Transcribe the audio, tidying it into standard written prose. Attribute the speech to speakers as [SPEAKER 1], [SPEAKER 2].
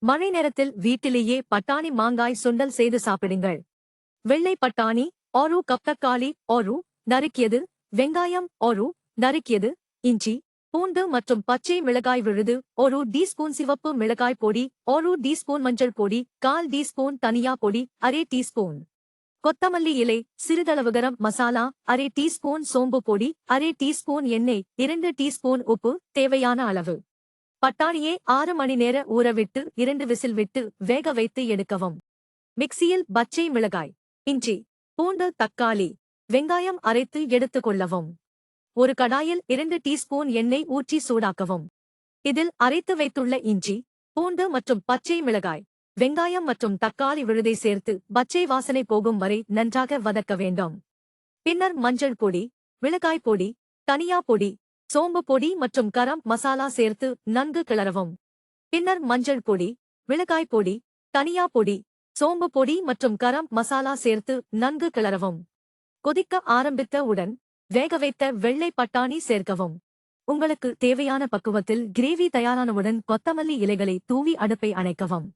[SPEAKER 1] மழை நேரத்தில் வீட்டிலேயே பட்டாணி மாங்காய் சுண்டல் செய்து சாப்பிடுங்கள். வெள்ளை பட்டாணி ஒரு கப், தக்காளி ஒரு நறுக்கியது, வெங்காயம் ஒரு நறுக்கியது, இஞ்சி, பூண்டு மற்றும் பச்சை மிளகாய் விழுது ஒரு டீஸ்பூன், சிவப்பு மிளகாய் பொடி ஒரு டீஸ்பூன், மஞ்சள் பொடி 1/4 டீஸ்பூன், தனியா பொடி அரை டீஸ்பூன், கொத்தமல்லி இலை சிறிதளவு, கரம் மசாலா அரை டீஸ்பூன், சோம்பு பொடி அரை டீஸ்பூன், எண்ணெய் 2 டீஸ்பூன், உப்பு தேவையான அளவு. பட்டாணியை 6 மணி நேர ஊறவிட்டு 2 விசில் விட்டு வேக வைத்து எடுக்கவும். மிக்சியில் பச்சை மிளகாய், இஞ்சி, பூண்டு, தக்காளி, வெங்காயம் அரைத்து எடுத்துக் கொள்ளவும். ஒரு கடாயில் 2 டீஸ்பூன் எண்ணெய் ஊற்றி சூடாக்கவும். இதில் அரைத்து வைத்துள்ள இஞ்சி, பூண்டு மற்றும் பச்சை மிளகாய், வெங்காயம் மற்றும் தக்காளி விழுதை சேர்த்து பச்சை வாசனை போகும் வரை நன்றாக வதக்க வேண்டும். பின்னர் மஞ்சள் பொடி, மிளகாய் பொடி, தனியா பொடி, சோம்பு பொடி மற்றும் கரம் மசாலா சேர்த்து நன்கு கிளறவும். பின்னர் மஞ்சள் பொடி, மிளகாய் பொடி, தனியா பொடி, சோம்பு பொடி மற்றும் கரம் மசாலா சேர்த்து நன்கு கிளறவும். கொதிக்க ஆரம்பித்த உடன் வேக வைத்த வெள்ளை பட்டாணி சேர்க்கவும். உங்களுக்கு தேவையான பக்குவத்தில் கிரேவி தயாரானவுடன் கொத்தமல்லி இலைகளை தூவி அடுப்பை அணைக்கவும்.